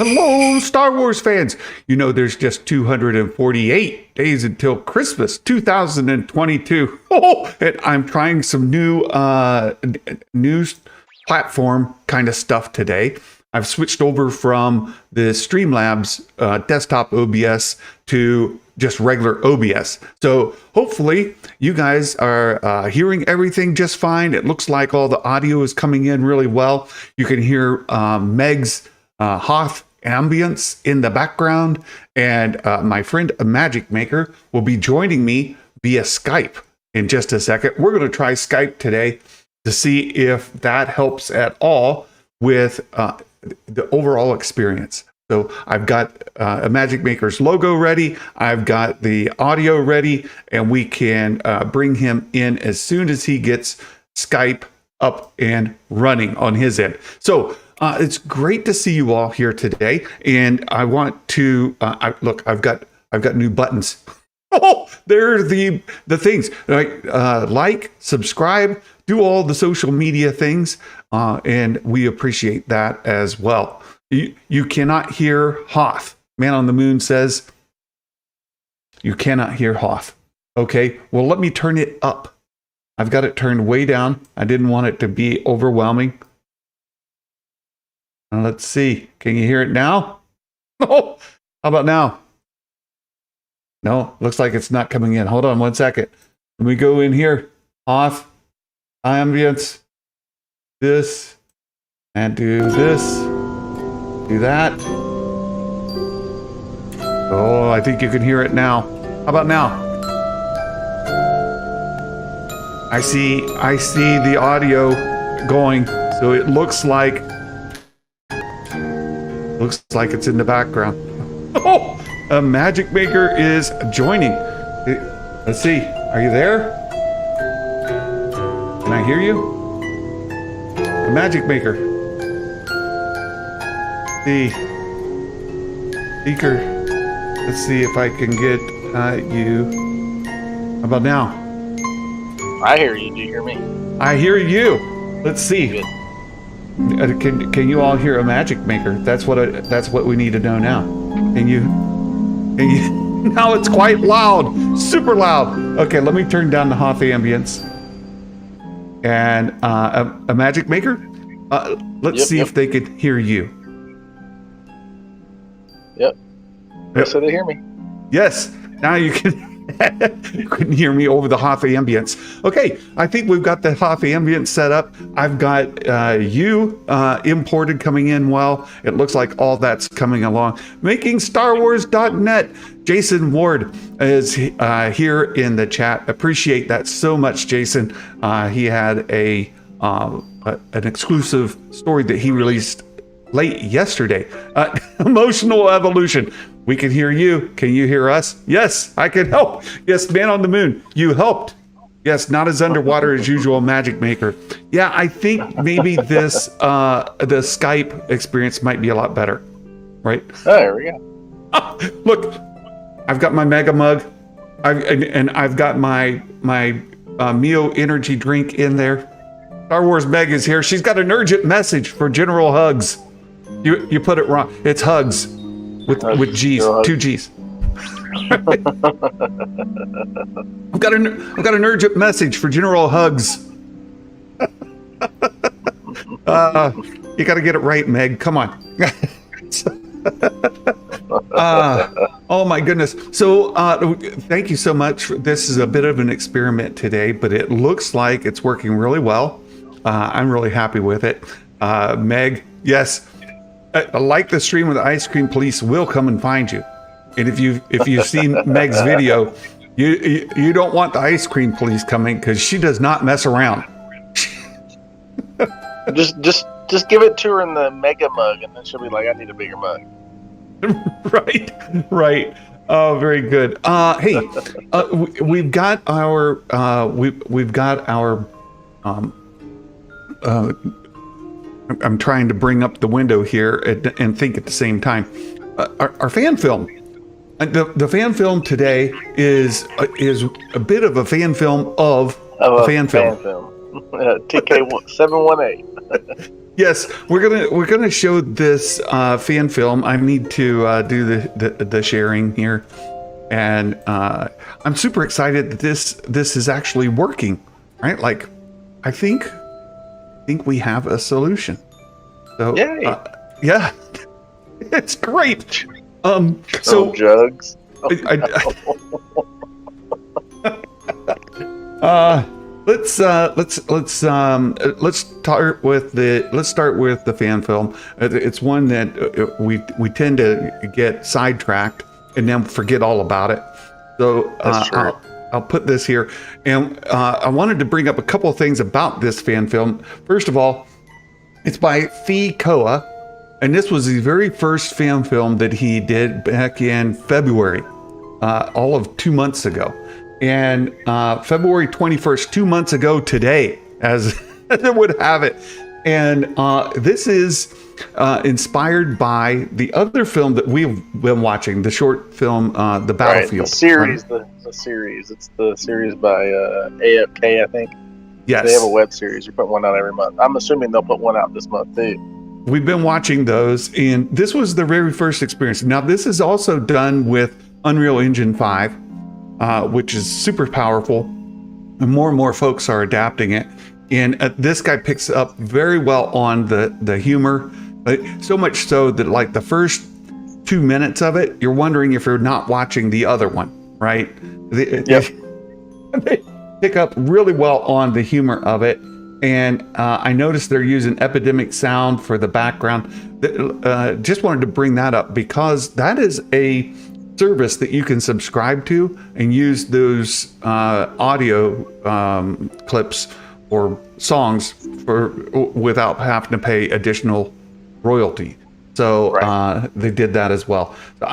Hello, Star Wars fans. You know, there's just 248 days until Christmas 2022. Oh, and I'm trying some new news platform kind of stuff today. I've switched over from the Streamlabs desktop OBS to just regular OBS. So hopefully you guys are hearing everything just fine. It looks like all the audio is coming in really well. You can hear Meg's Hoth ambience in the background, and my friend Imagic Maker will be joining me via Skype in just a second. We're going to try Skype today to see if that helps at all with the overall experience. So I've got Imagic Maker's logo ready. I've got the audio ready, and we can bring him in as soon as he gets Skype up and running on his end. So it's great to see you all here today, and I want to look. I've got new buttons. Oh, they're the things like, subscribe, do all the social media things, and we appreciate that as well. You cannot hear Hoth. Man on the Moon says you cannot hear Hoth. Okay, well, let me turn it up. I've got it turned way down. I didn't want it to be overwhelming. Let's see. Can you hear it now? Oh, how about now? No, looks like it's not coming in. Hold on 1 second. Let me go in here. Off. Ambience. This. And do this. Do that. Oh, I think you can hear it now. How about now? I see the audio going. So it looks like it's in the background. Oh, a Magic Maker is joining. Let's see. Are you there? Can I hear you? A Magic Maker. The speaker. Let's see if I can get you. How about now? I hear you. Do you hear me? I hear you. Let's see. Good. Can you all hear a Magic Maker? That's what we need to know now. Can you? Now it's quite loud, super loud. Okay, let me turn down the Hoth ambience. And a Magic Maker. Let's see if they can hear you. Yep. So they hear me. Yes. Now you can. You couldn't hear me over the Hoth ambience. Okay, I think we've got the Hoth ambience set up. I've got you imported coming in well. It looks like all that's coming along. MakingStarWars.net. Jason Ward is here in the chat. Appreciate that so much, Jason. He had an exclusive story that he released late yesterday. Emotional Evolution. We can hear you. Can you hear us? Yes, I can help. Yes, Man on the Moon, you helped. Yes, not as underwater as usual, Magic Maker. Yeah, I think maybe this the Skype experience might be a lot better, right? Oh, there we go. Look, I've got my mega mug, I've got my Mio energy drink in there. Star Wars Meg is here. She's got an urgent message for General Hugs. You put it wrong. It's Hugs with G's, 2 G's. I've got an urgent message for General Hugs. You got to get it right, Meg. Come on. Oh my goodness. So thank you so much. This is a bit of an experiment today, but it looks like it's working really well. I'm really happy with it. Meg, yes. Like the stream, where the ice cream police will come and find you. And if you've seen Meg's video, you don't want the ice cream police coming, because she does not mess around. just give it to her in the mega mug, and then she'll be like, "I need a bigger mug." Right. Oh, very good. Hey, we've got our I'm trying to bring up the window here and think at the same time. Our fan film. The fan film today is a bit of a fan film of a fan film. TK 718. Yes, we're gonna show this fan film. I need to do the sharing here, and I'm super excited that this is actually working. Right, like I think we have a solution. So Yay. yeah, it's great. So jugs. Let's start with the fan film. It's one that we tend to get sidetracked and then forget all about it. So I'll put this here, and I wanted to bring up a couple of things about this fan film. First of all, it's by Fee Koa, and this was the very first fan film that he did back in February, all of 2 months ago. And February 21st, 2 months ago today, as it would have it. And this is inspired by the other film that we've been watching, the short film, The Battlefield. Right, the series, right? the series. It's the series by AFK, I think. Yes. They have a web series. You put one out every month. I'm assuming they'll put one out this month, too. We've been watching those, and this was the very first experience. Now, this is also done with Unreal Engine 5. Which is super powerful, and more folks are adapting it. And this guy picks up very well on the humor, so much so that like the first 2 minutes of it, you're wondering if you're not watching the other one, right? They pick up really well on the humor of it. And I noticed they're using Epidemic Sound for the background. Just wanted to bring that up because that is a service that you can subscribe to and use those audio clips or songs without having to pay additional royalty. So they did that as well. So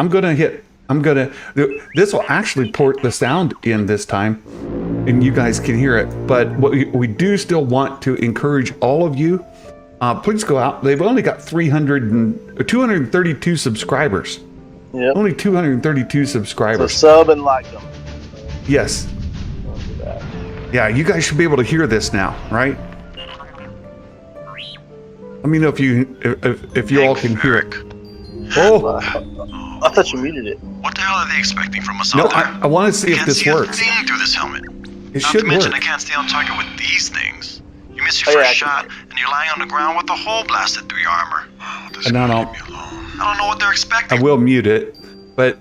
this will actually port the sound in this time, and you guys can hear it. But what we do still want to encourage all of you, please go out. They've only got 232 subscribers. Yep. Only 232 subscribers. So sub and like them. Yes. Yeah, you guys should be able to hear this now, right? Let me know if you all can hear it. Oh, I thought you muted it. What the hell are they expecting from us no, out there? I want to see if this works. I can't see a thing through this helmet. It Not should to mention work. I can't stay on target with these things. You miss your first shot, and you're lying on the ground with a hole blasted through your armor. I don't know what they're expecting. I will mute it. But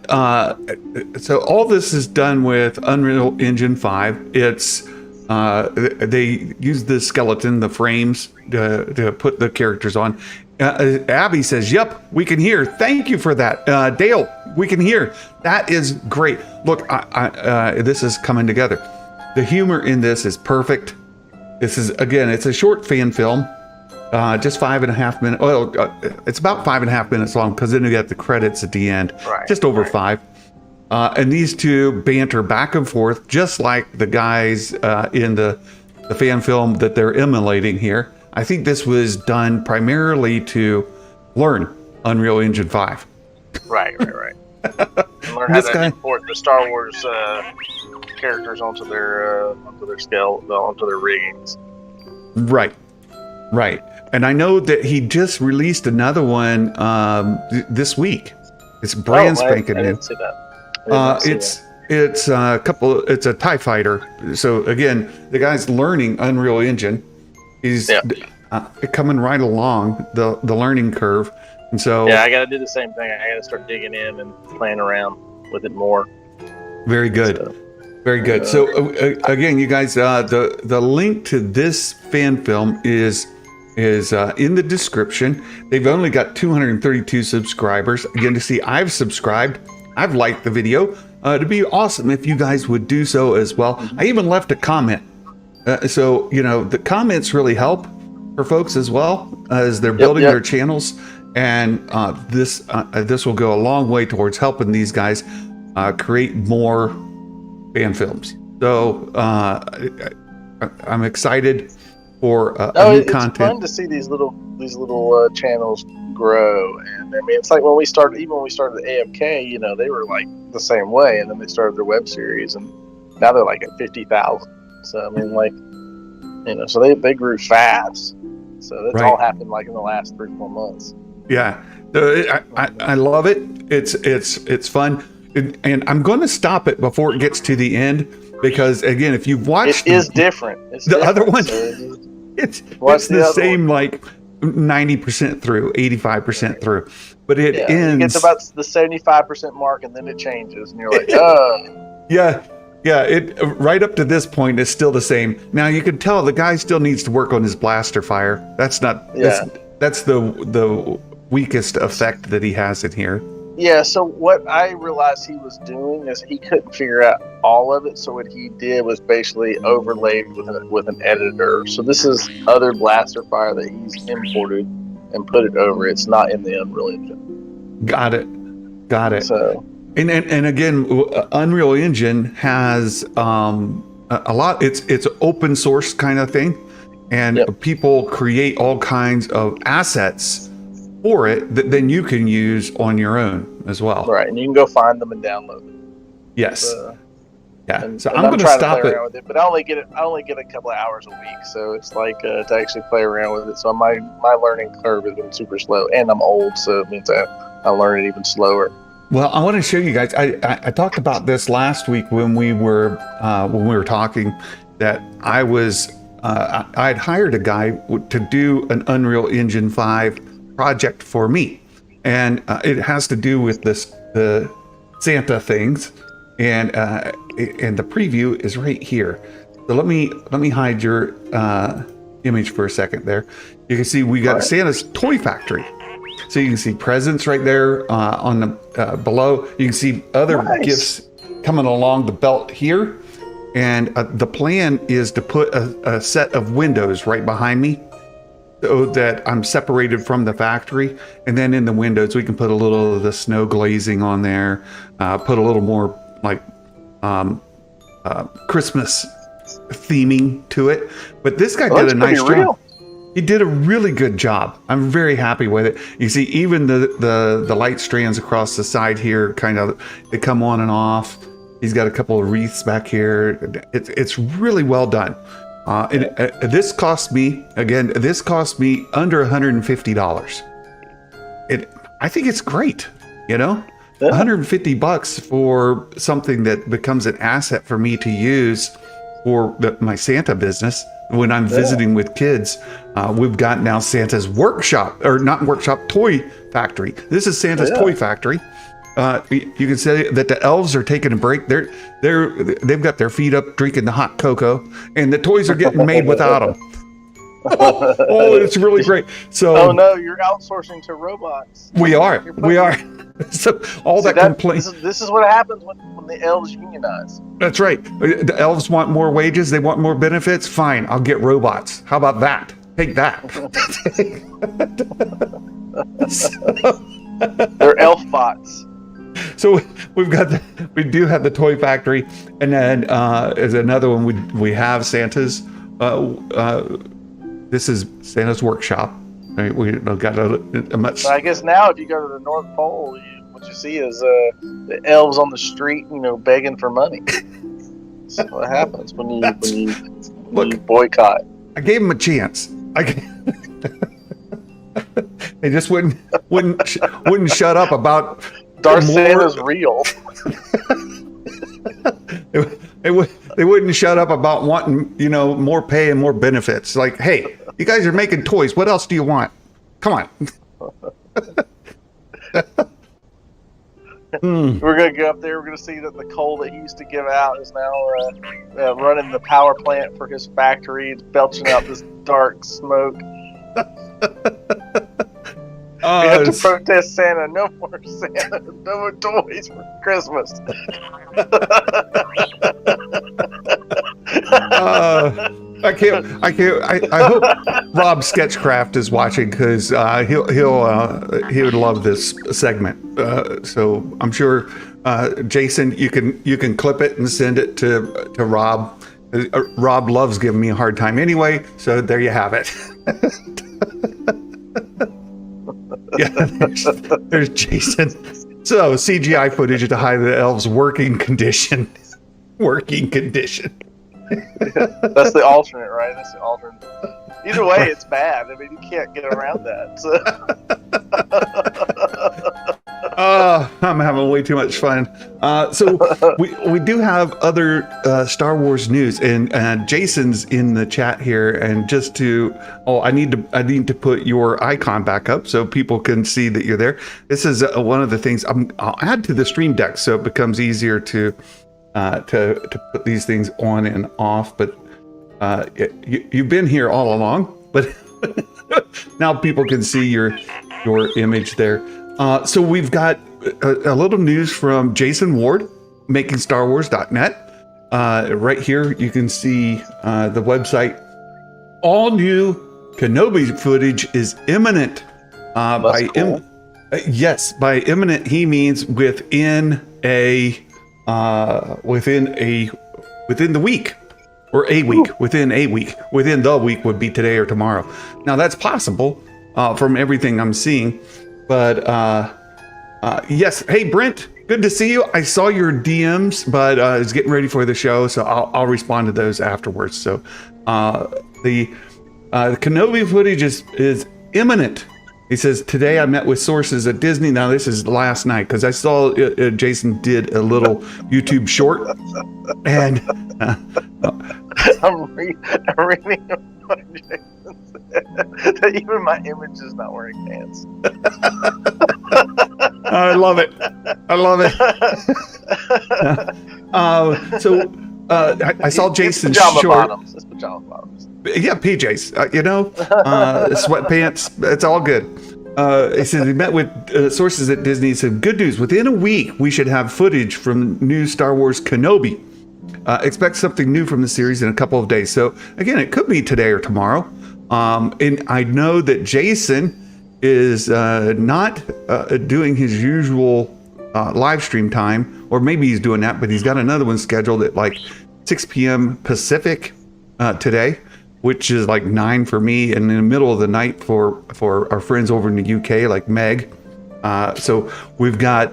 so all this is done with Unreal Engine 5. It's they use the skeleton, the frames to put the characters on. Abby says, "Yep, we can hear. Thank you for that, Dale. We can hear. That is great. Look, this is coming together. The humor in this is perfect. This is it's a short fan film." Just 5.5 minutes. Well, it's about 5.5 minutes long because then you got the credits at the end. Right, just over 5. And these two banter back and forth, just like the guys in the fan film that they're emulating here. I think this was done primarily to learn Unreal Engine 5. Right. And learn how to import the Star Wars characters onto their scale, onto their riggings. Right. And I know that he just released another one this week. It's brand spanking new. I didn't see that. It's a TIE fighter. So again, the guy's learning Unreal Engine. He's coming right along the learning curve. And so I got to do the same thing. I got to start digging in and playing around with it more. Very good. Very good. So again, you guys, the link to this fan film is in the description. They've only got 232 subscribers. Again, to see I've subscribed, I've liked the video. It'd be awesome if you guys would do so as well. I even left a comment. So, the comments really help for folks as well as they're building their channels. And this will go a long way towards helping these guys create more fan films. So I'm excited for new content. It's fun to see these little channels grow, and I mean, it's like when we started the AFK, they were like the same way, and then they started their web series, and now they're like at 50,000. So I mean, so they grew fast. So that's Right. all happened like in the last 3-4 months. Yeah, I love it. It's fun, and I'm going to stop it before it gets to the end because again, if you've watched It is different. It's the other different, one, so it's watch the the other same like 90% through, 85% through, but it it ends. gets about the 75% mark, and then it changes, and you're like, oh. Yeah, it right up to this point is still the same. Now you can tell the guy still needs to work on his blaster fire. That's not. Yeah. That's the weakest effect that he has in here. Yeah, so what I realized he was doing is he couldn't figure out all of it, so what he did was basically overlaid with an editor. So this is other blaster fire that he's imported and put it over. It's not in the Unreal Engine. Got it. So And again, Unreal Engine has a lot. It's open source kind of thing, and Yep. people create all kinds of assets for it that then you can use on your own as well. right, and you can go find them and download them. Yes. Yeah, So and I'm going to trying stop play it. around with it, but I only get a couple of hours a week, so it's like to actually play around with it. So my learning curve has been super slow, and I'm old, so it means I learn it even slower. Well, I want to show you guys. I talked about this last week when we were talking that I'd hired a guy to do an Unreal Engine 5 project for me, and it has to do with the Santa things, and the preview is right here. So let me hide your image for a second there. You can see we got Santa's toy factory. So you can see presents right there on the below. You can see other gifts coming along the belt here. And the plan is to put a set of windows right behind me so that I'm separated from the factory. And then in the windows, we can put a little of the snow glazing on there, put a little more like Christmas theming to it. But this guy did a nice job. He did a really good job. I'm very happy with it. You see, even the light strands across the side here, kind of, they come on and off. He's got a couple of wreaths back here. It's really well done. This cost me under $150. I think it's great. You know, $150 for something that becomes an asset for me to use for my Santa business. When I'm visiting with kids, we've got now Santa's workshop, or not workshop, toy factory. This is Santa's toy factory. You can say that the elves are taking a break. They've got their feet up, drinking the hot cocoa, and the toys are getting made without them. Oh, it's really great. So, oh no, you're outsourcing to robots. We are. So all that complaint. This is what happens when the elves unionize. That's right. The elves want more wages. They want more benefits. Fine, I'll get robots. How about that? Take that. They're elf bots. So we do have the toy factory, and then as another one we have Santa's. This is Santa's workshop. Right, we've got a much. But I guess now, if you go to the North Pole, what you see is the elves on the street, begging for money. That's what happens when you boycott. I gave them a chance. They just wouldn't shut up about. Darth Santa's real. They wouldn't shut up about wanting, more pay and more benefits. Like, hey, you guys are making toys. What else do you want? Come on. We're going to go up there. We're going to see that the coal that he used to give out is now running the power plant for his factory. It's belching out this dark smoke. We have to protest Santa. No more Santa. No more toys for Christmas. I can't. I hope Rob Sketchcraft is watching, because he would love this segment. So I'm sure, Jason, you can clip it and send it to Rob. Rob loves giving me a hard time anyway. So there you have it. Yeah, there's Jason. So CGI footage to hide the elves' working condition. That's the alternate, right? That's the alternate. Either way, it's bad. I mean, you can't get around that. So. I'm having way too much fun. So we do have other Star Wars news, and Jason's in the chat here. And just I need to put your icon back up so people can see that you're there. This is one of the things I'll add to the stream deck so it becomes easier to put these things on and off. But you've been here all along, but now people can see your image there. So we've got a little news from Jason Ward, MakingStarWars.net. Right here, you can see the website. All new Kenobi footage is imminent. Cool. Yes, by imminent he means within the week. Or a week. Ooh. Within a week. Within the week would be today or tomorrow. Now that's possible from everything I'm seeing. But yes, hey Brent, good to see you. I saw your DMs, but I was getting ready for the show, so I'll respond to those afterwards. So the Kenobi footage is imminent. He says, today I met with sources at Disney. Now this is last night, because I saw Jason did a little YouTube short, and I'm reading what Jason said. That even my image is not wearing pants. I love it. So I saw Jason's short. It's pajama bottoms. Yeah, PJs. Sweatpants. It's all good. He said he met with sources at Disney. He said, good news. Within a week, we should have footage from new Star Wars Kenobi. Expect something new from the series in a couple of days. So again, it could be today or tomorrow. And I know that Jason is not doing his usual live stream time, or maybe he's doing that, but he's got another one scheduled at like 6 p.m. Pacific today, which is like 9 for me, and in the middle of the night for our friends over in the UK, like Meg. So we've got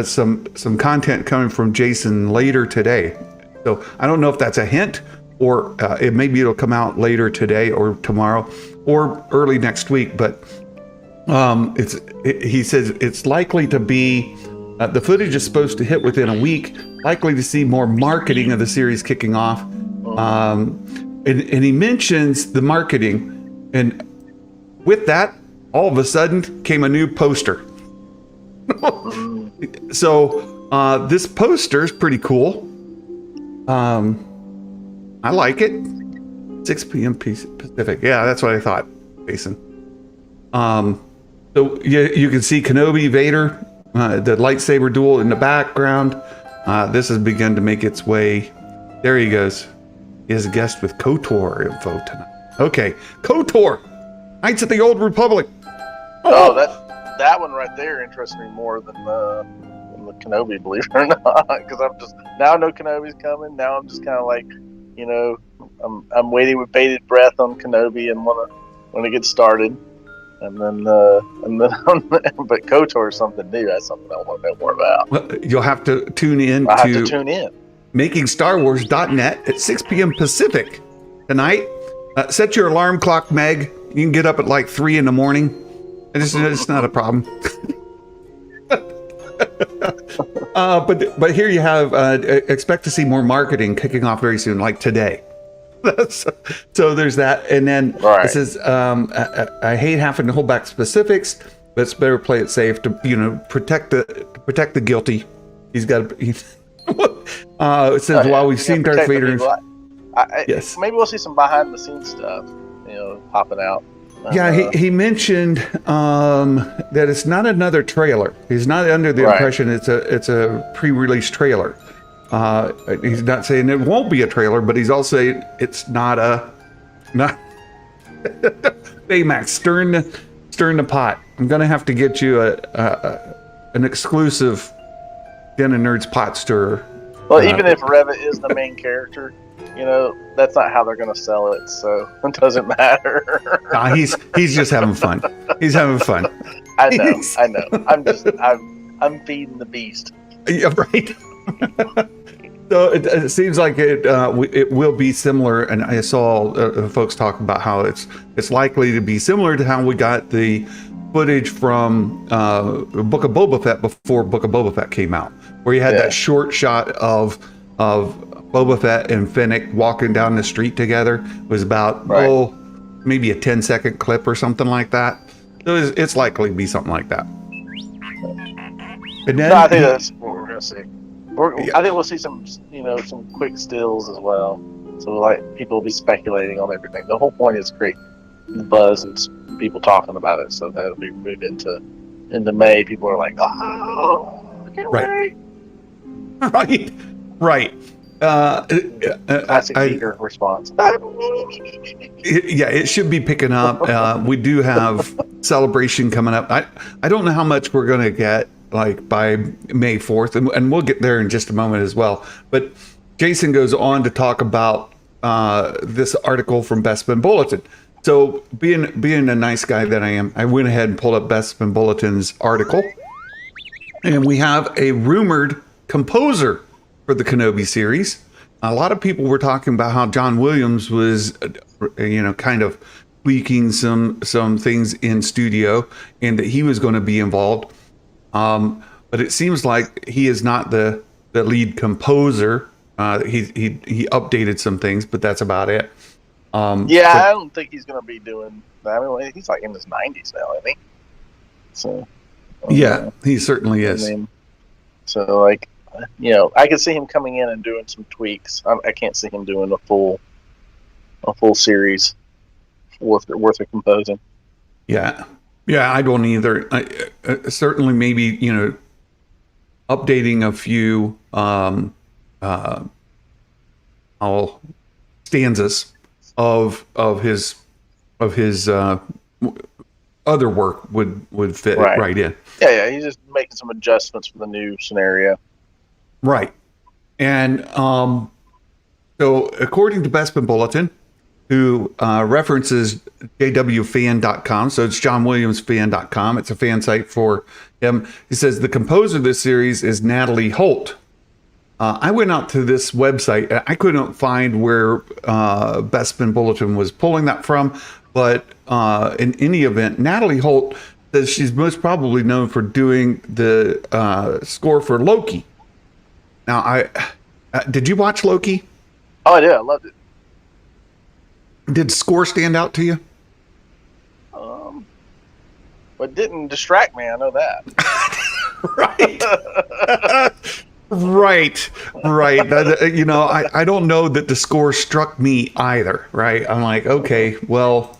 some content coming from Jason later today. So I don't know if that's a hint, or it'll come out later today or tomorrow or early next week. But he says it's likely to be, the footage is supposed to hit within a week, likely to see more marketing of the series kicking off. And he mentions the marketing, and with that, all of a sudden came a new poster. So this poster is pretty cool. I like it. 6 p.m. Pacific. Yeah, that's what I thought, Jason. So you can see Kenobi, Vader, the lightsaber duel in the background. This has begun to make its way. There he goes. He has a guest with KOTOR info tonight. Okay, KOTOR, Knights of the Old Republic. Oh, that one right there interests me more than the Kenobi, believe it or not. Because now I know Kenobi's coming. Now I'm just kind of like, I'm waiting with bated breath on Kenobi and want to get started. And then but KOTOR is something new. That's something I want to know more about. Well, you'll have to tune in. I have to tune in. MakingStarWars.net at 6 p.m. Pacific tonight. Set your alarm clock, Meg. You can get up at like 3 in the morning. It's not a problem. But here you have, expect to see more marketing kicking off very soon, like today. So there's that. And then It says, I hate having to hold back specifics, but it's better play it safe to, protect the guilty. He's got to. It says, while we've seen Darth Vader. Yes. Maybe we'll see some behind the scenes stuff, popping out. Yeah, he mentioned that it's not another trailer. He's not under the impression it's a pre-release trailer. He's not saying it won't be a trailer, but he's also saying it's not Baymax, stirring the pot. I'm gonna have to get you an exclusive Den of Nerds pot stirrer. Well, even if Reva is the main character, that's not how they're going to sell it, so it doesn't matter. Nah, he's just having fun. He's having fun. I know. I'm feeding the beast. Yeah, right. So it seems like it will be similar, and I saw folks talk about how it's likely to be similar to how we got the footage from Book of Boba Fett before Book of Boba Fett came out, where you had that short shot of Boba Fett and Fennec walking down the street together. It was about maybe a 10-second clip or something like that. So it's likely to be something like that. And then, I think that's what we're gonna see. I think we'll see some quick stills as well. So like people will be speculating on everything. The whole point is create the buzz and people talking about it. So that'll be moved into May. People are like, oh, I can't wait. Right. Classic eager response. It should be picking up. We do have Celebration coming up. I don't know how much we're going to get like by May 4th, and we'll get there in just a moment as well. But Jason goes on to talk about this article from Bespin Bulletin. So being a nice guy that I am, I went ahead and pulled up Bespin Bulletin's article, and we have a rumored composer for the Kenobi series. A lot of people were talking about how John Williams was, kind of tweaking some things in studio, and that he was going to be involved. But it seems like he is not the lead composer. He updated some things, but that's about it. I don't think he's going to be doing that. I mean, he's like in his 90s now, I think. So. He certainly is. So like, I could see him coming in and doing some tweaks. I can't see him doing a full series worth of composing. Yeah, I don't either. Certainly, maybe updating a few stanzas of his other work would fit right in. Yeah. He's just making some adjustments for the new scenario. Right. And so according to Bespin Bulletin, who references jwfan.com, so it's johnwilliamsfan.com, it's a fan site for him. He says the composer of this series is Natalie Holt. I went out to this website. I couldn't find where Bespin Bulletin was pulling that from, but in any event, Natalie Holt says she's most probably known for doing the score for Loki. Now, did you watch Loki? Oh, I did. I loved it. Did score stand out to you? But didn't distract me. I know that. Right. I don't know that the score struck me either. Right. I'm like, okay, well,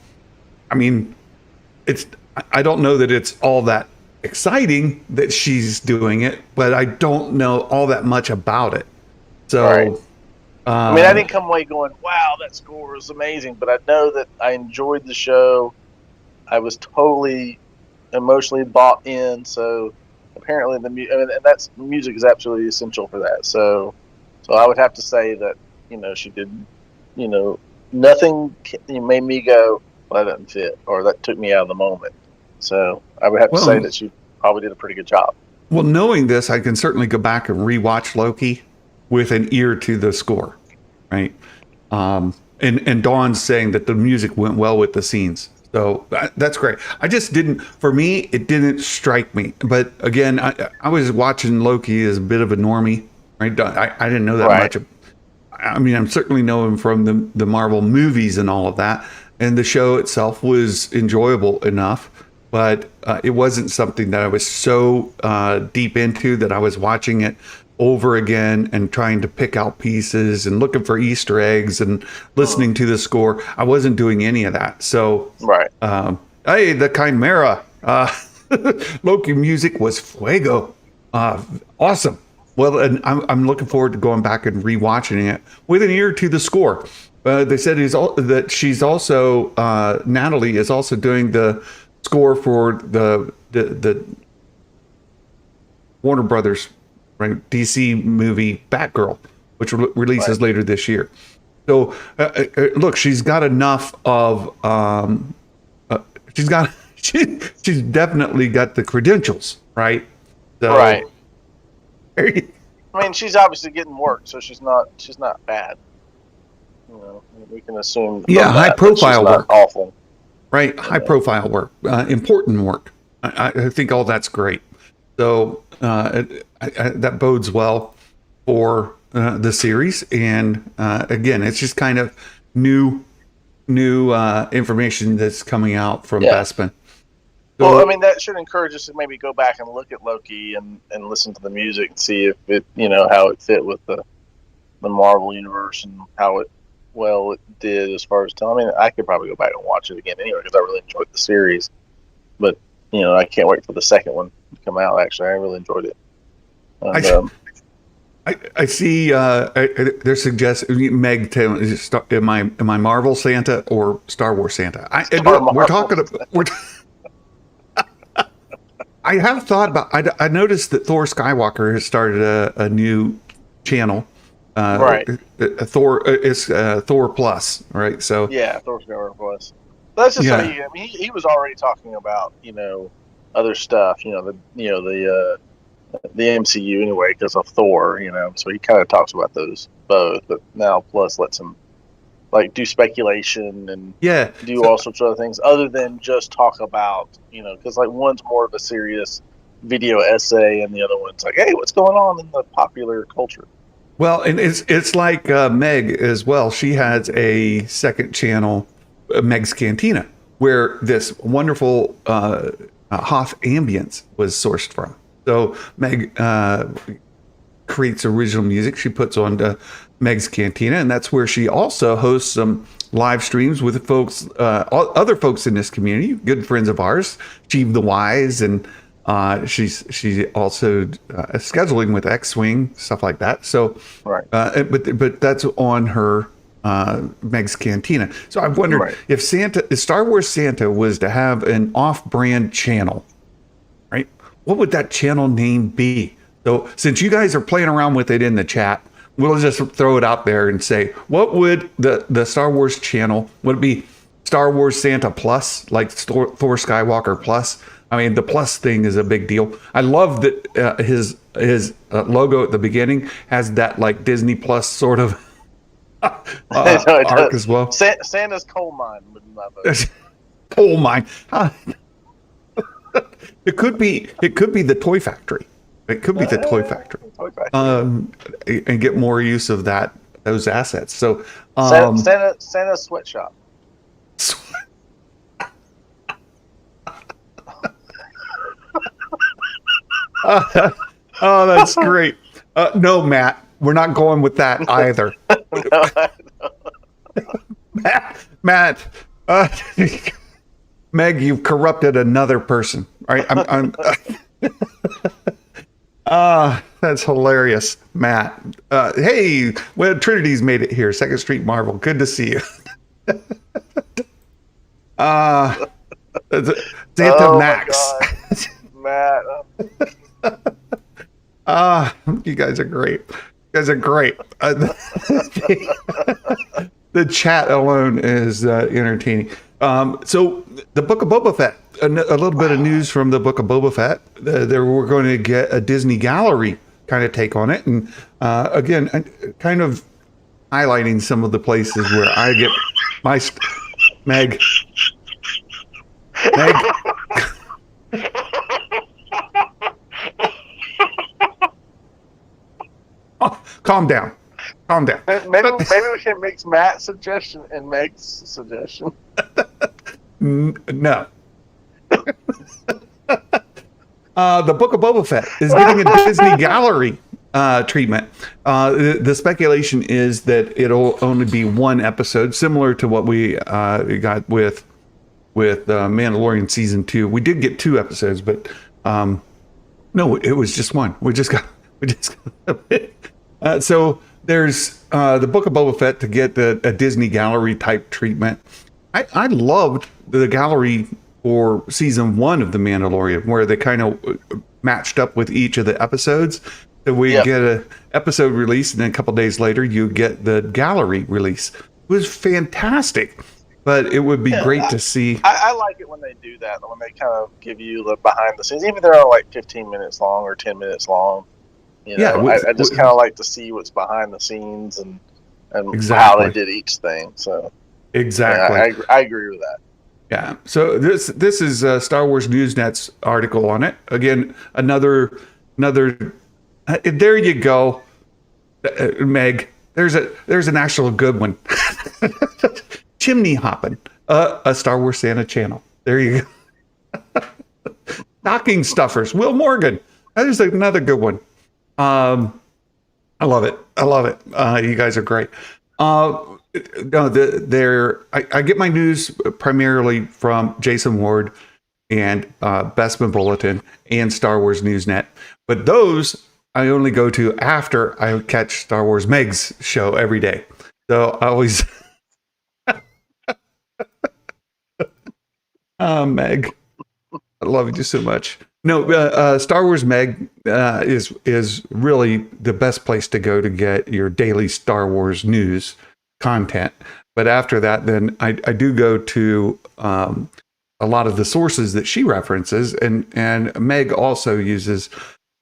I mean, I don't know that it's all that exciting that she's doing it, but I don't know all that much about it. So, I mean, I didn't come away going, wow, that score is amazing, but I know that I enjoyed the show. I was totally emotionally bought in. So apparently that's music is absolutely essential for that. So I would have to say that, she did, nothing made me go, well, that doesn't fit, or that took me out of the moment. So I would have to say that she probably did a pretty good job. Well, knowing this, I can certainly go back and rewatch Loki with an ear to the score, right? And Dawn's saying that the music went well with the scenes. So that's great. I just didn't, for me, it didn't strike me. But again, I was watching Loki as a bit of a normie, right? I didn't know that much. I mean, I'm certainly know him from the Marvel movies and all of that. And the show itself was enjoyable enough. But it wasn't something that I was so deep into that I was watching it over again and trying to pick out pieces and looking for Easter eggs and listening to the score. I wasn't doing any of that. So, hey, the Chimera Loki music was fuego. Awesome. Well, and I'm looking forward to going back and rewatching it with an ear to the score. They said that she's also Natalie is also doing the score for the Warner Brothers, right, DC movie Batgirl, which releases later this year. So look, she's got enough of she's definitely got the credentials, right? So, right. I mean, she's obviously getting work, so she's not bad. You know, we can assume. Yeah, high profile she's not work. Awful. Right, high profile work, important work. I think all that's great. So that bodes well for the series. And again, it's just kind of new information that's coming out from Bespin. So, well, I mean, that should encourage us to maybe go back and look at Loki and listen to the music and see if it, how it fit with the Marvel universe and how it did as far as telling. I mean, I could probably go back and watch it again anyway because I really enjoyed the series. But I can't wait for the second one to come out. Actually, I really enjoyed it. And, I see. They're suggesting Meg. Am I Marvel Santa or Star Wars Santa? We're talking. I have thought about. I noticed that Thor Skywalker has started a new channel. Right. Thor is Thor Plus, right? So yeah, Thor Skywalker Plus. That's just something. I mean, he was already talking about other stuff. The MCU anyway because of Thor. So he kind of talks about those both. But now Plus lets him do speculation and do all sorts of other things other than just talk about because one's more of a serious video essay and the other one's like, hey, what's going on in the popular culture. Well, and it's like Meg as well. She has a second channel, Meg's Cantina, where this wonderful Hoth ambience was sourced from. So Meg creates original music. She puts on to Meg's Cantina, and that's where she also hosts some live streams with folks, other folks in this community, good friends of ours, Achieve the Wise, and she's also scheduling with X-Wing, stuff like that. So, right. But that's on her Meg's Cantina. So I wondered if Star Wars Santa was to have an off-brand channel, right? What would that channel name be? So since you guys are playing around with it in the chat, we'll just throw it out there and say, what would the Star Wars channel, would it be Star Wars Santa Plus, like Thor Skywalker Plus? I mean, the plus thing is a big deal. I love that his logo at the beginning has that Disney Plus sort of arc as well. Santa's coal mine would love it. Coal mine. It could be the Toy Factory. It could be the Toy Factory. And get more use of those assets. So Santa's sweatshop. Oh, that's great. No, Matt, we're not going with that either. Matt, Meg, you've corrupted another person. Right? That's hilarious, Matt. Hey, well, Trinity's made it here. 2nd Street Marvel. Good to see you. Santa Max. Matt. You guys are great. The chat alone is entertaining. So the Book of Boba Fett, a little bit of news from the Book of Boba Fett. We're going to get a Disney Gallery kind of take on it. And again, kind of highlighting some of the places where I get my... Meg. Oh, calm down. Maybe we can mix Matt's suggestion and Meg's suggestion. No. The Book of Boba Fett is getting a Disney Gallery treatment. The speculation is that it'll only be one episode, similar to what we got with Mandalorian season 2. We did get 2 episodes, but no, it was just one. We just got so there's the Book of Boba Fett to get a Disney Gallery type treatment. I loved the gallery for season 1 of The Mandalorian, where they kind of matched up with each of the episodes. So we get an episode release, and then a couple days later, you get the gallery release. It was fantastic, but it would be great to see. I like it when they do that, when they kind of give you the behind the scenes, even if they're like 15 minutes long or 10 minutes long. You Yeah, know, I just kind of like to see what's behind the scenes and how they exactly. did each thing. So Exactly. yeah, I agree with that. Yeah. So this is Star Wars Newsnet's article on it. Again, another. There you go, Meg. There's an actual good one. Chimney hopping. A Star Wars Santa channel. There you go. Stocking stuffers. Will Morgan. That is another good one. I love it. I love it. You guys are great. No, I get my news primarily from Jason Ward and Bespin Bulletin and Star Wars Newsnet, but those I only go to after I catch Star Wars Meg's show every day. So I always, Meg, I love you so much. No, Star Wars Meg is really the best place to go to get your daily Star Wars news content. But after that, then I do go to a lot of the sources that she references, and Meg also uses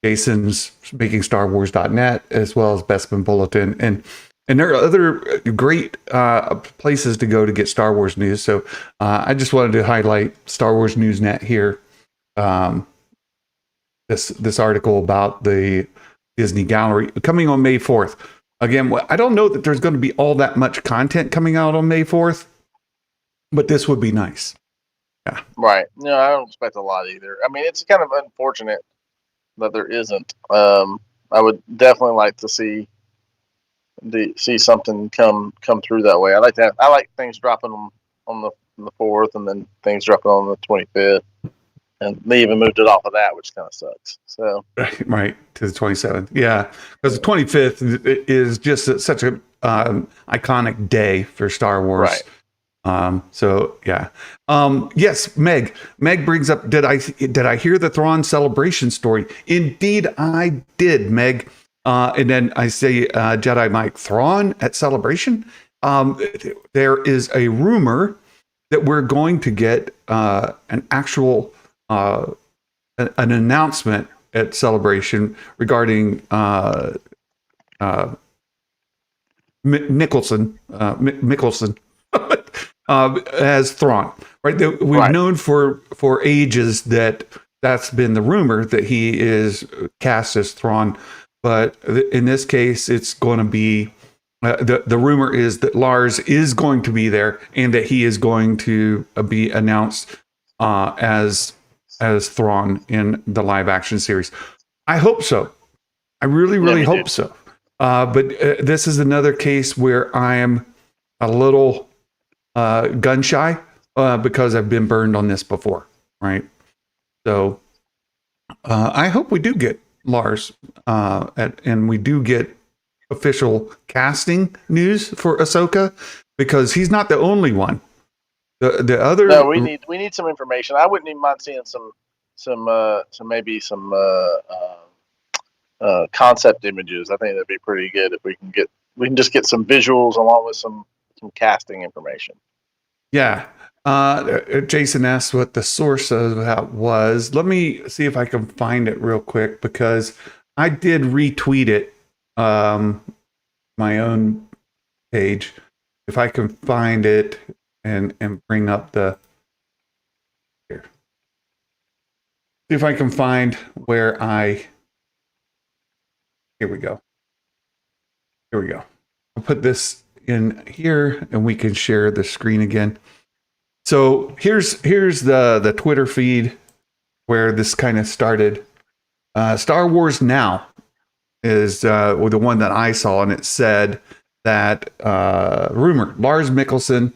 Jason's MakingStarWars.net as well as Bespin Bulletin, and there are other great places to go to get Star Wars news. So I just wanted to highlight Star Wars Newsnet here. This article about the Disney Gallery coming on May 4th. Again, I don't know that there's going to be all that much content coming out on May 4th, but this would be nice. Yeah. Right. No, I don't expect a lot either. I mean, it's kind of unfortunate that there isn't. I would definitely like to see something come through that way. I like that. I like things dropping on the 4th, and then things dropping on the 25th. And they even moved it off of that, which kind of sucks. So right to the 27th, yeah, because the 25th is just such a iconic day for Star Wars. Right. So yeah. Yes, Meg brings up. Did I hear the Thrawn celebration story? Indeed, I did, Meg. And then I say, Jedi Mike, Thrawn at celebration. There is a rumor that we're going to get an actual. An announcement at Celebration regarding Mickelson as Thrawn. Right, we've known for ages that's been the rumor that he is cast as Thrawn, but in this case, it's going to be. The rumor is that Lars is going to be there and that he is going to be announced as Thrawn in the live action series. I hope so. I really hope so. But this is another case where I am a little gun shy because I've been burned on this before, right? So I hope we do get Lars and we do get official casting news for Ahsoka, because he's not the only one. The other no, we need some information. I wouldn't even mind seeing some concept images. I think that'd be pretty good if we can just get some visuals along with some casting information. Yeah. Jason asked what the source of that was. Let me see if I can find it real quick, because I did retweet it, my own page. If I can find it and bring up the here. See if I can find where here we go. I'll put this in here and we can share the screen again. So here's the Twitter feed where this kind of started. Star Wars Now is the one that I saw, and it said that rumor Lars Mickelson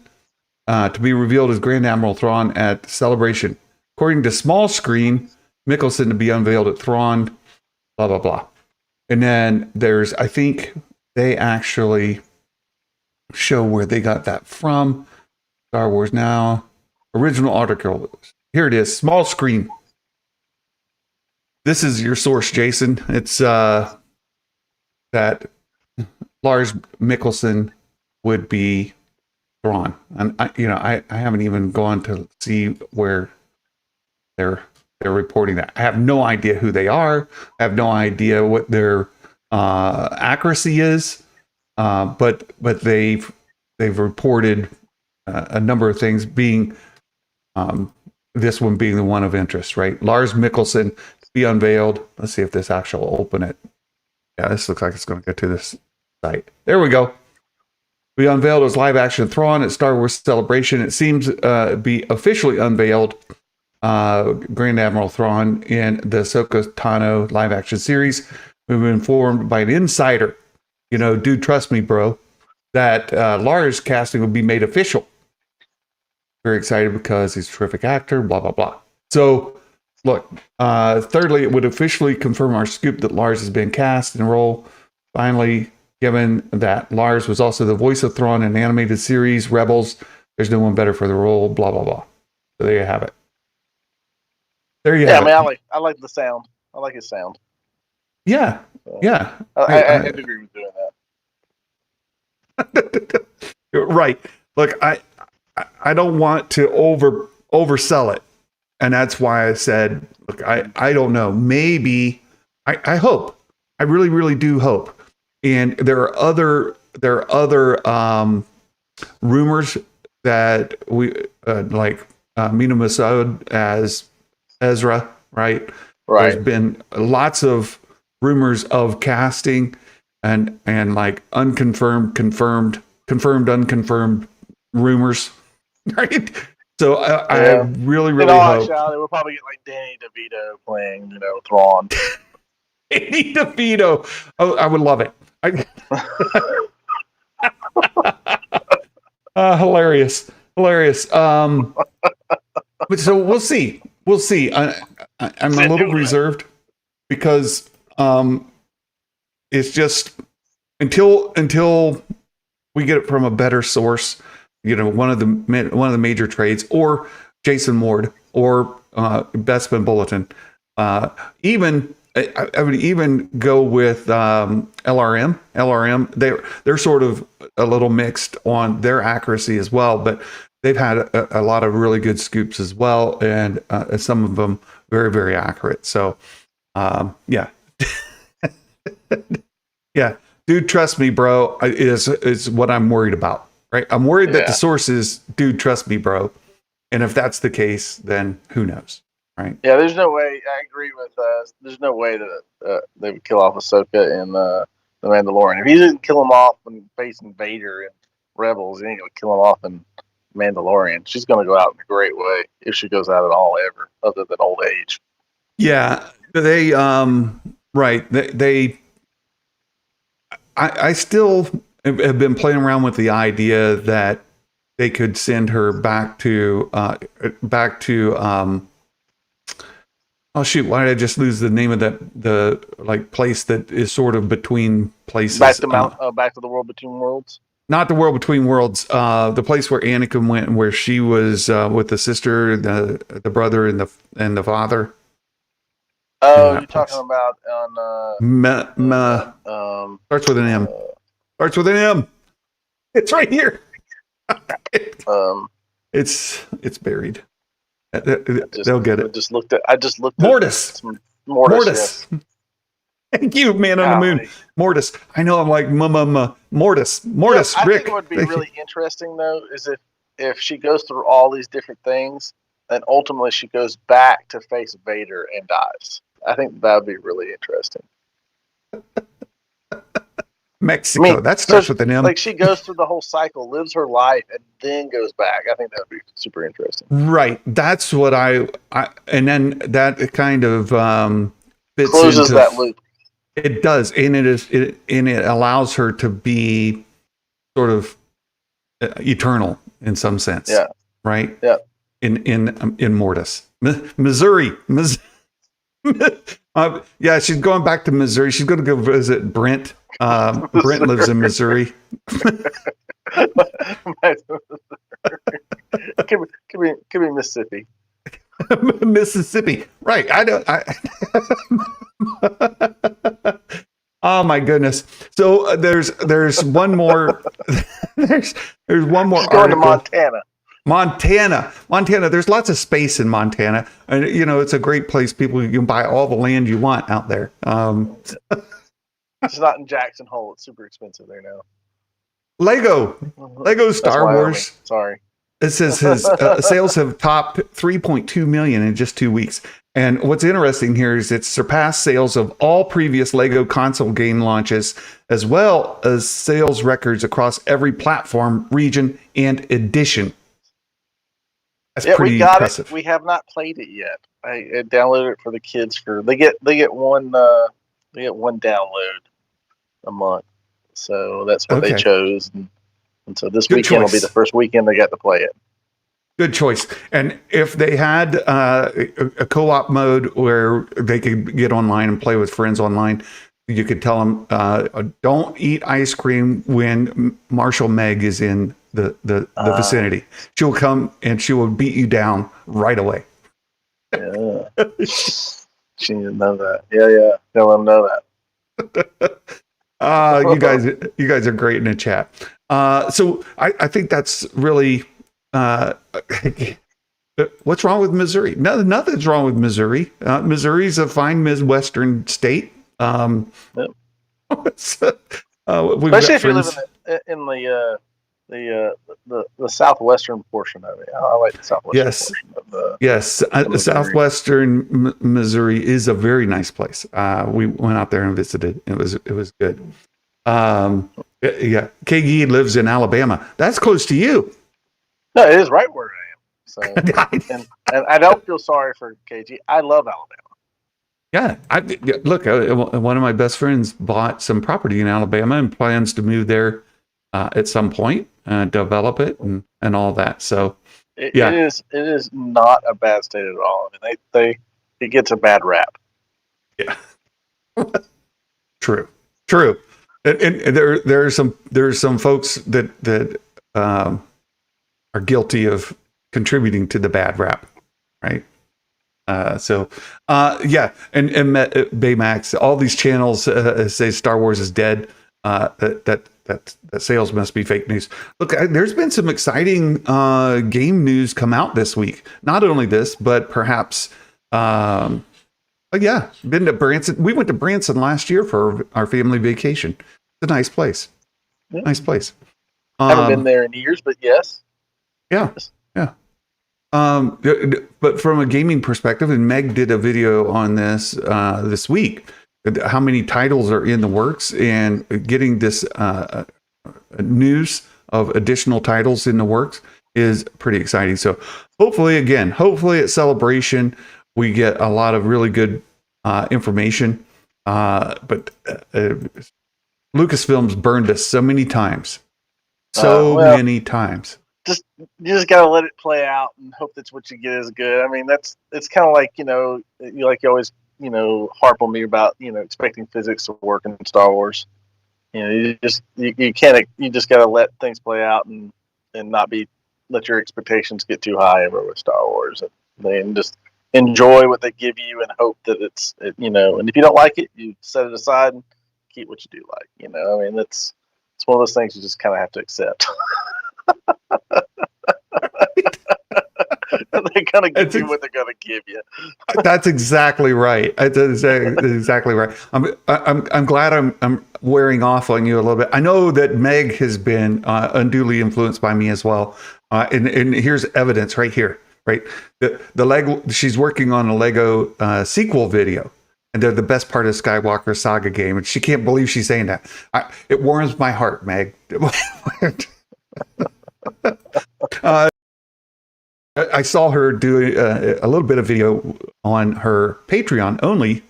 to be revealed as Grand Admiral Thrawn at Celebration. According to Small Screen, Mickelson to be unveiled at Thrawn, blah, blah, blah. And then there's, I think they actually show where they got that from. Star Wars Now, original article. Here it is, Small Screen. This is your source, Jason. It's that Lars Mickelson would be Thrawn. And I haven't even gone to see where they're reporting that. I have no idea who they are. I have no idea what their accuracy is, but they've reported a number of things, being this one being the one of interest, right? Lars Mikkelsen to be unveiled. Let's see if this actually will open it. Yeah, this looks like it's going to go to this site. There we go. We unveiled as live action Thrawn at Star Wars Celebration. It seems to be officially unveiled Grand Admiral Thrawn in the Ahsoka Tano live action series. We've been informed by an insider, dude, trust me, bro, that Lars casting will be made official. Very excited because he's a terrific actor, blah, blah, blah. So, look, thirdly, it would officially confirm our scoop that Lars has been cast in a role. Finally, given that Lars was also the voice of Thrawn in animated series Rebels, there's no one better for the role, blah, blah, blah. So there you have it. There you have it. I mean, I like the sound. I like his sound. Yeah, yeah. I agree with doing that. Right. Look, I don't want to oversell it. And that's why I said, look, I don't know. Maybe, I hope. I really, really do hope. And there are other rumors that we like Mina Massoud as Ezra, right? Right. There's been lots of rumors of casting and like unconfirmed, confirmed, unconfirmed rumors, right? So I really, really hope. We'll probably get like Danny DeVito playing, Thrawn. Danny DeVito. Oh, I would love it. Hilarious. But so we'll see. I'm a little reserved because it's just until we get it from a better source, one of the major trades, or Jason Ward, or Bespin Bulletin. I would even go with LRM. They're sort of a little mixed on their accuracy as well, but they've had a lot of really good scoops as well, and some of them very, very accurate. So, yeah. Yeah. Dude, trust me, bro, is what I'm worried about, right? I'm worried that the source is, dude, trust me, bro. And if that's the case, then who knows, right? Yeah, there's no way. I agree with there's no way that they would kill off Ahsoka in The Mandalorian. If he didn't kill him off when facing Vader in Rebels, he ain't going to kill him off in Mandalorian. She's going to go out in a great way, if she goes out at all ever, other than old age. Yeah, they right. I still have been playing around with the idea that they could send her back to oh shoot, why did I just lose the name of the like place that is sort of between places? Back to the World Between Worlds. Not the World Between Worlds. The place where Anakin went, where she was with the sister, the brother, and the father. Oh, you're talking about on starts with an M. Starts with an M. It's right here. It's buried. They'll get it. I just looked Mortis. Mortis. Yes. Thank you, man on the moon. Mortis. I know I'm like Mortis. I Rick. think what would be really interesting though is if she goes through all these different things and ultimately she goes back to face Vader and dies. I think that would be really interesting. Mexico. That starts with an M. Like she goes through the whole cycle, lives her life, and then goes back. I think that would be super interesting. Right. That's what I and then that kind of fits closes that loop. It does, and it allows her to be sort of eternal in some sense. Yeah. Right. Yeah. In Mortis, Missouri. Yeah, she's going back to Missouri. She's going to go visit Brent. Brent lives in Missouri. Could be Mississippi. Mississippi, right? I don't. Oh my goodness! So there's one more. there's one more. She's going to Montana. Montana. There's lots of space in Montana, and it's a great place. People, you can buy all the land you want out there. It's not in Jackson Hole. It's super expensive there now. Lego That's Star Wyoming. Wars. Sorry. It says his sales have topped 3.2 million in just 2 weeks. And what's interesting here is it's surpassed sales of all previous Lego console game launches, as well as sales records across every platform, region, and edition. That's pretty we got impressive. it. We have not played it yet. I downloaded it for the kids. They get one download a month. So that's what they chose. And so this weekend will be the first weekend they got to play it. Good choice. And if they had a co-op mode where they could get online and play with friends online, you could tell them, don't eat ice cream when Marshall Meg is in the vicinity. She'll come and she will beat you down right away. Yeah. She didn't know that. Yeah. Tell them know that. You guys are great in the chat. So I think that's really what's wrong with Missouri? No, nothing's wrong with Missouri. Missouri's a fine Midwestern state. Especially if you live in the southwestern portion of it. I like the southwestern portion of the southwestern Missouri is a very nice place. We went out there and visited. It was good. KG lives in Alabama. That's close to you. No, it is right where I am. So, and I don't feel sorry for KG. I love Alabama. Yeah, look, one of my best friends bought some property in Alabama and plans to move there at some point, develop it and all that. So it is not a bad state at all. I mean, it gets a bad rap. Yeah, true. And there are some folks that are guilty of contributing to the bad rap, right? And Baymax, all these channels say Star Wars is dead. That sales must be fake news. Look, there's been some exciting game news come out this week. Not only this, but perhaps, been to Branson. We went to Branson last year for our family vacation. It's a nice place. Yeah. Nice place. Haven't been there in years, but yes. Yeah. But from a gaming perspective, and Meg did a video on this this week, how many titles are in the works, and getting this news of additional titles in the works is pretty exciting. So hopefully at Celebration, we get a lot of really good information. But Lucasfilm's burned us so many times. Many times. You just gotta let it play out and hope that's what you get is good. I mean, it's kind of like, you always, harp on me about, expecting physics to work in Star Wars. You just gotta let things play out and not let your expectations get too high ever with Star Wars, and just enjoy what they give you and hope that and if you don't like it, you set it aside and keep what you do like. I mean, it's one of those things you just kind of have to accept. They're gonna give you what they're gonna give you. That's exactly right. That's exactly right. I'm glad I'm wearing off on you a little bit. I know that Meg has been unduly influenced by me as well. And here's evidence right here. Right, the Lego. She's working on a Lego sequel video, and they're the best part of Skywalker Saga game, and she can't believe she's saying that. It warms my heart, Meg. I saw her do a little bit of video on her Patreon only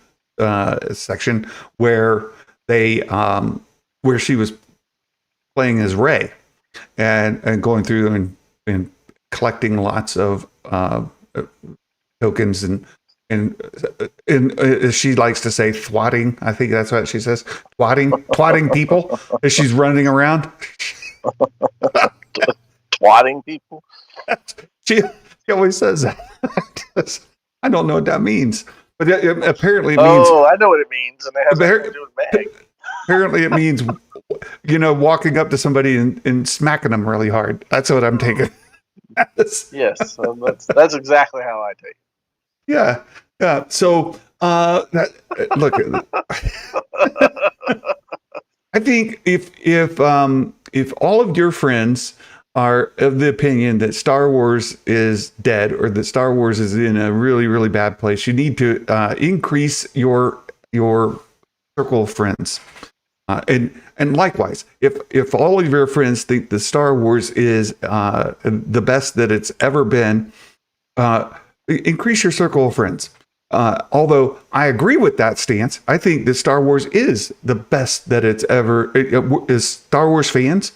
section where where she was playing as Rey and going through and collecting lots of tokens and as she likes to say, thwatting. I think that's what she says. Twatting people as she's running around. Twatting people. She always says that. I don't know what that means, but apparently it means. Oh, I know what it means, and it has nothing to do with Meg. Apparently, it means walking up to somebody and smacking them really hard. That's what I'm taking. Yes, that's exactly how I take it. Yeah. So look. I think if all of your friends are of the opinion that Star Wars is dead or that Star Wars is in a really, really bad place, you need to increase your circle of friends. And likewise, if all of your friends think that Star Wars is the best that it's ever been, increase your circle of friends. Although I agree with that stance, I think that Star Wars is the best that it's ever. Is Star Wars fans?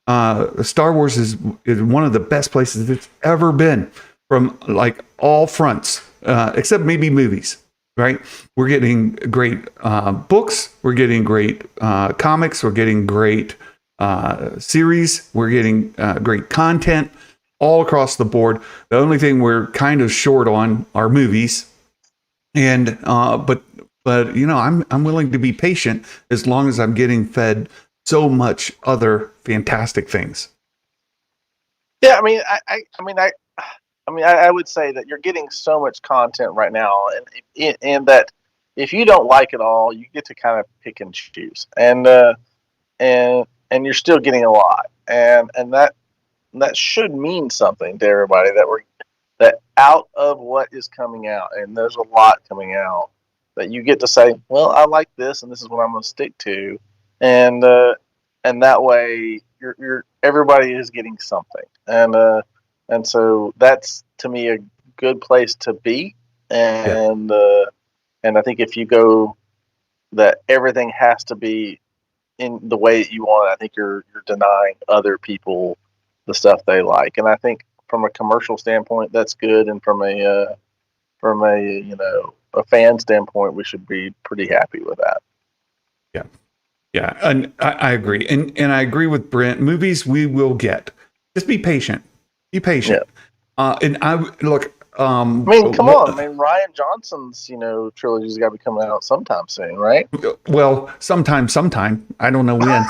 Star Wars is one of the best places it's ever been from like all fronts, except maybe movies. Right? We're getting great books. We're getting great comics. We're getting great series. We're getting great content all across the board. The only thing we're kind of short on are movies. And but you know, I'm willing to be patient as long as I'm getting fed so much other fantastic things. Yeah, I mean, I would say that you're getting so much content right now, and that if you don't like it all, you get to kind of pick and choose, and you're still getting a lot, and that should mean something to everybody that out of what is coming out, and there's a lot coming out, that you get to say, well, I like this, and this is what I'm going to stick to, and that way you're everybody is getting something, and so that's, to me, a good place to be. And I think if you go that everything has to be in the way that you want, I think you're denying other people the stuff they like. And I think from a commercial standpoint, that's good. And from a a fan standpoint, we should be pretty happy with that. Yeah. Yeah. And I agree. And I agree with Brent. Movies we will get. Just be patient. Be patient. Yeah. And I look. I mean, come on. I mean, Ryan Johnson's trilogy's got to be coming out sometime soon, right? Well, sometime. I don't know when.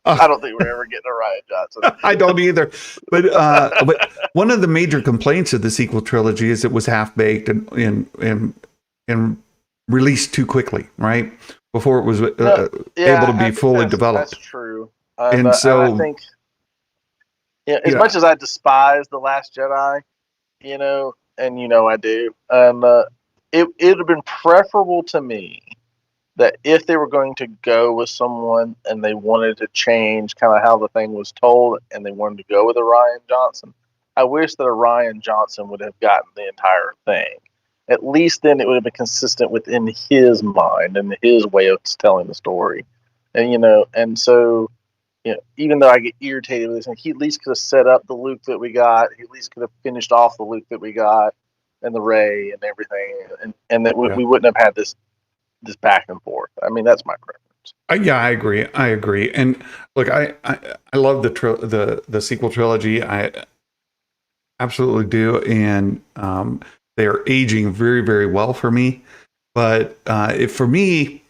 I don't think we're ever getting a Ryan Johnson. I don't either. But one of the major complaints of the sequel trilogy is it was half baked and released too quickly, right? Before it was able to be fully developed. That's true. And so I think. Yeah, as much as I despise The Last Jedi, and I do, it would have been preferable to me that if they were going to go with someone and they wanted to change kind of how the thing was told and they wanted to go with a Ryan Johnson, I wish that a Ryan Johnson would have gotten the entire thing. At least then it would have been consistent within his mind and his way of telling the story. And so... even though I get irritated with this, he at least could have set up the Luke that we got. He at least could have finished off the Luke that we got, and the Rey and everything, and that we wouldn't have had this back and forth. I mean, that's my preference. Yeah, I agree. And look, I love the sequel trilogy. I absolutely do, and they are aging very, very well for me. But for me,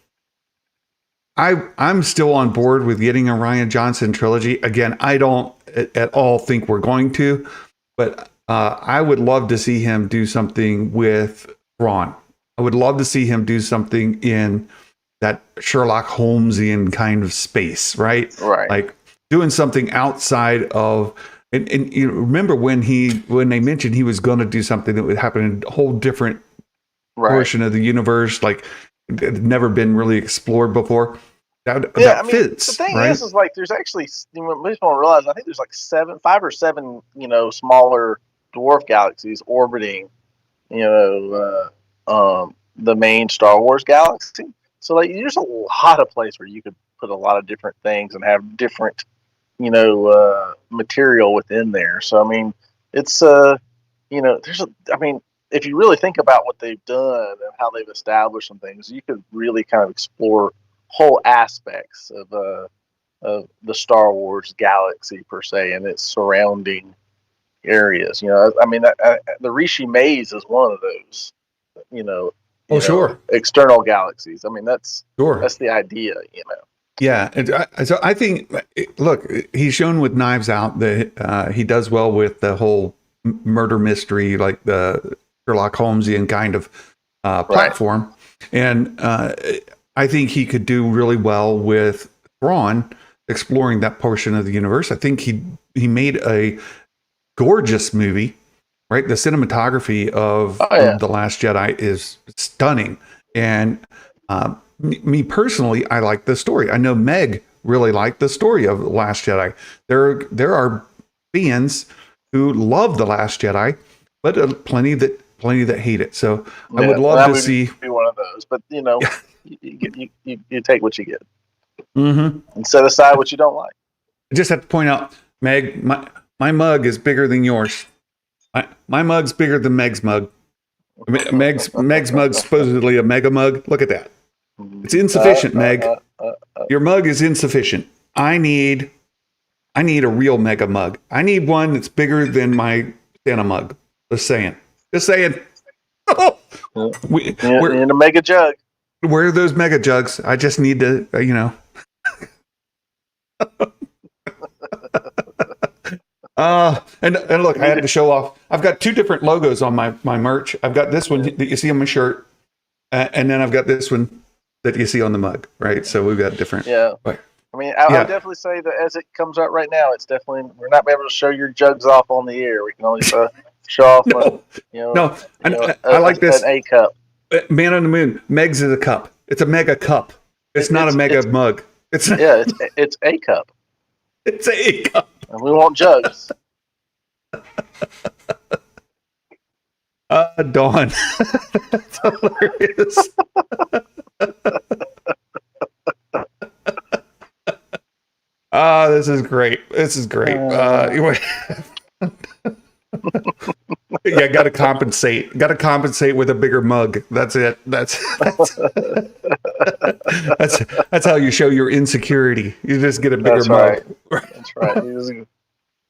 I'm still on board with getting a Ryan Johnson trilogy. Again, I don't at all think we're going to, but I would love to see him do something with Thrawn. I would love to see him do something in that Sherlock Holmesian kind of space, right? Right. Like doing something outside of. And you remember when they mentioned he was going to do something that would happen in a whole different portion of the universe, like it had never been really explored before. That fits. The thing right? is like there's actually, most people don't realize, I think there's like 5 or 7, smaller dwarf galaxies orbiting, the main Star Wars galaxy. So like there's a lot of place where you could put a lot of different things and have different, material within there. So I mean, it's if you really think about what they've done and how they've established some things, you could really kind of explore whole aspects of the Star Wars galaxy per se and its surrounding areas. The Rishi Maze is one of those. Sure. External galaxies. I mean, that's the idea. Yeah, and so I think, look, he's shown with Knives Out that he does well with the whole murder mystery, like the Sherlock Holmesian kind of platform. And I think he could do really well with Thrawn exploring that portion of the universe. I think he made a gorgeous movie, right? The cinematography of The Last Jedi is stunning. And me personally, I like the story. I know Meg really liked the story of The Last Jedi. There are fans who love The Last Jedi, but plenty that hate it. So I would love to see be one of those. But you know, you take what you get, and set aside what you don't like. I just have to point out, Meg, my mug is bigger than yours. My mug's bigger than Meg's mug. Meg's mug's supposedly a mega mug. Look at that. It's insufficient, Meg. Your mug is insufficient. I need a real mega mug. I need one that's bigger than my Santa mug. Just saying. We're in a mega jug. Where are those mega jugs? I just need to, and look, I had to show off. I've got two different logos on my merch. I've got this one that you see on my shirt, and then I've got this one that you see on the mug, right? So we've got different. Yeah. But, I mean, I'll definitely say that as it comes out right now, it's definitely, we're not able to show your jugs off on the air. We can only show off, I like this. An A cup. Man on the Moon. Meg's is a cup. It's a mega cup. It's not a mega mug. It's A cup. It's A cup. And we want jugs. Dawn. That's hilarious. This is great. Anyway. Yeah, got to compensate. Got to compensate with a bigger mug. That's it. That's how you show your insecurity. You just get a bigger mug. That's right.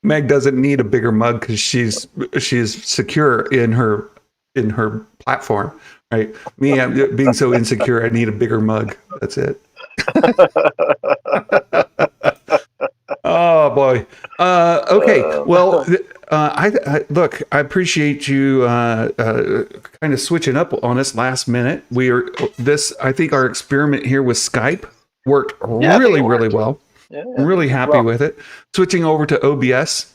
Meg doesn't need a bigger mug because she's secure in her platform, right? Me, I'm being so insecure, I need a bigger mug. That's it. Oh boy. Okay. Well, I appreciate you kind of switching up on us last minute. I think our experiment here with Skype worked really well. Yeah, I'm really happy with it. Switching over to OBS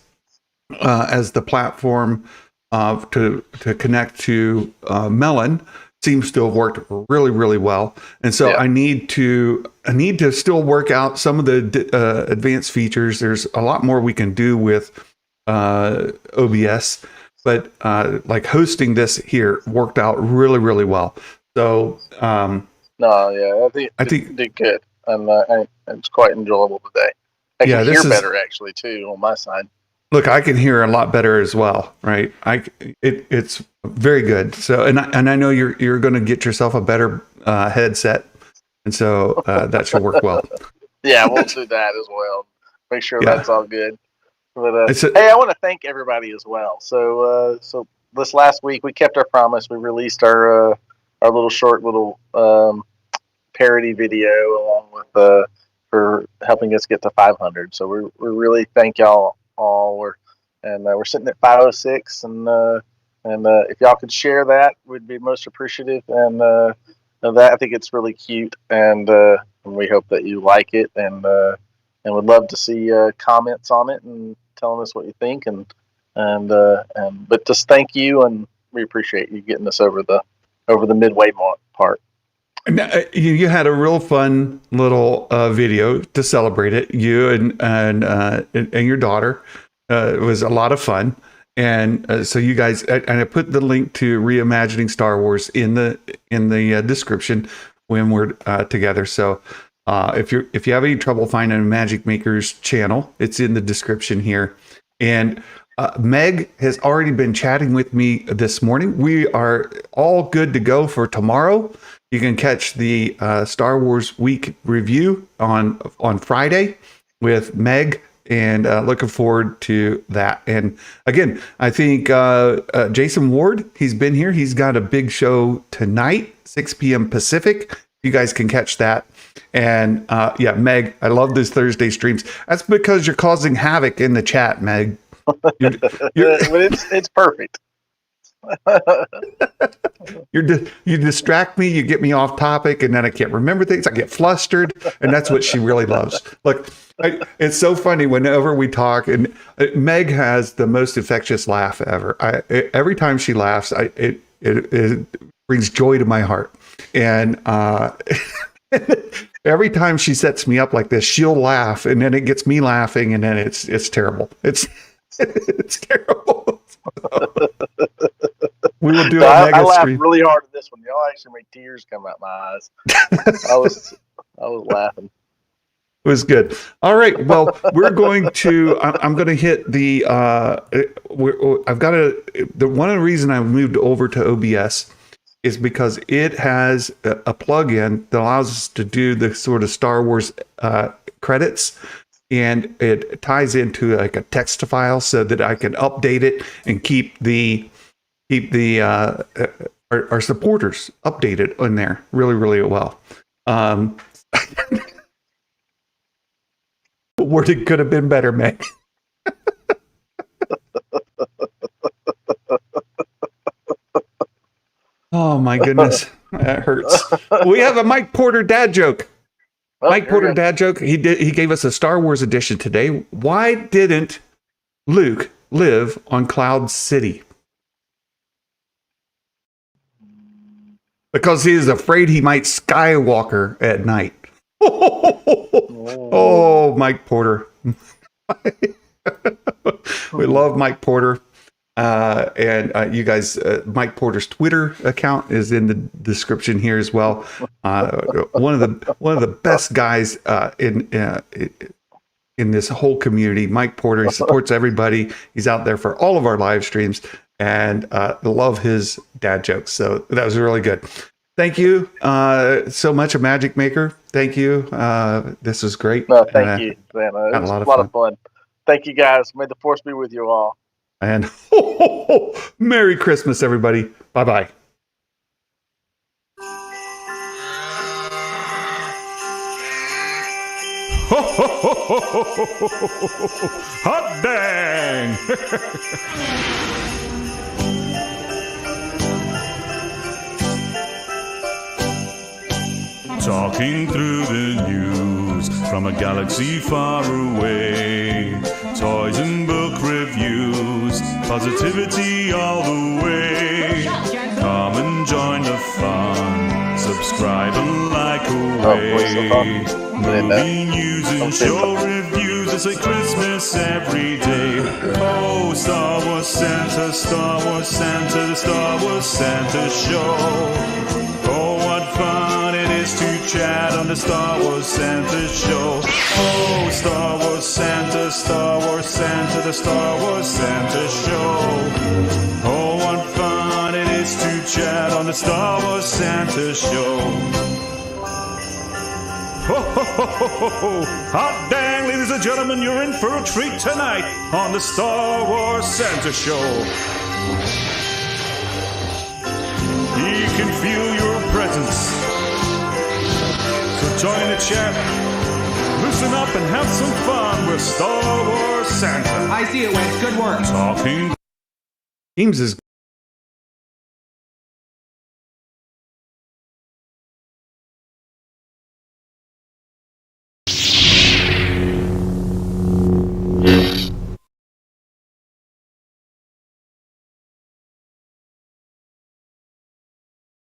as the platform to connect to Melon seems to have worked really well. And so I need to still work out some of the advanced features. There's a lot more we can do with OBS, but like hosting this here worked out really well. So I think you did good, and it's quite enjoyable today. I can hear better actually too on my side. Look, I can hear a lot better as well, right? It's very good. So, and I know you're going to get yourself a better headset, and so that should work well. Yeah, we'll do that as well. Make sure that's all good. But hey, I want to thank everybody as well. So this last week we kept our promise. We released our little short parody video along with for helping us get to 500. So we really thank y'all all. We're sitting at 506, and if y'all could share that, we'd be most appreciative. And that, I think it's really cute, and we hope that you like it, and would love to see comments on it and telling us what you think, but just thank you, and we appreciate you getting us over the midway part. You had a real fun little video to celebrate it. You and your daughter. It was a lot of fun, and so you guys. And I put the link to Reimagining Star Wars in the description when we're together. So if you have any trouble finding Imagic Maker's channel, it's in the description here. And Meg has already been chatting with me this morning. We are all good to go for tomorrow. You can catch the Star Wars Week review on Friday with Meg, and looking forward to that. And again, I think Jason Ward, he's been here. He's got a big show tonight, 6 p.m. Pacific. You guys can catch that. And Meg, I love those Thursday streams. That's because you're causing havoc in the chat, Meg. It's perfect. You distract me, you get me off topic, and then I can't remember things. I get flustered, and that's what she really loves. Look, it's so funny whenever we talk, and Meg has the most infectious laugh ever. Every time she laughs, it brings joy to my heart. And every time she sets me up like this, she'll laugh, and then it gets me laughing, and then it's terrible. It's terrible. We will do a mega I laughed stream. really hard at this one. Y'all actually made tears come out my eyes. I was laughing. It was good. All right. Well, we're going to. I'm going to hit the. I've got the one of the reason I moved over to OBS is because it has a plugin that allows us to do the sort of Star Wars credits, and it ties into like a text file so that I can update it and keep our supporters updated in there really, really well. Wording could have been better, man. Oh my goodness, that hurts. We have a Mike Porter dad joke. Mike Porter dad joke. He gave us a Star Wars edition today. Why didn't Luke live on Cloud City? Because he is afraid he might Skywalker at night. Oh, Mike Porter. We love Mike Porter. And you guys, Mike Porter's Twitter account is in the description here as well. One of the best guys in this whole community. Mike Porter, he supports everybody. He's out there for all of our live streams, and love his dad jokes. So that was really good. Thank you so much, Imagic Maker. Thank you. This was great. No, thank you, man. It was a lot of fun. Thank you, guys. May the force be with you all. And Merry Christmas, everybody. Bye-bye. Hot dang! Talking through the news from a galaxy far away. Toys and book reviews, positivity all the way. Come and join the fun, subscribe and like away. Movie news and show reviews, it's like Christmas every day. Oh, Star Wars Santa, the Star Wars Santa show. Oh, what fun it is to chat on the Star Wars Santa show. Oh, Star Wars Santa, the Star Wars Santa show. Oh, what fun it is to chat on the Star Wars Santa show. Ho, ho, ho, ho, ho, ho. Hot dang, ladies and gentlemen, you're in for a treat tonight on the Star Wars Santa show. He can feel your presence. So join the chat, loosen up and have some fun with Star Wars Santa. I see it, Wes. Good work. Talking. Teams is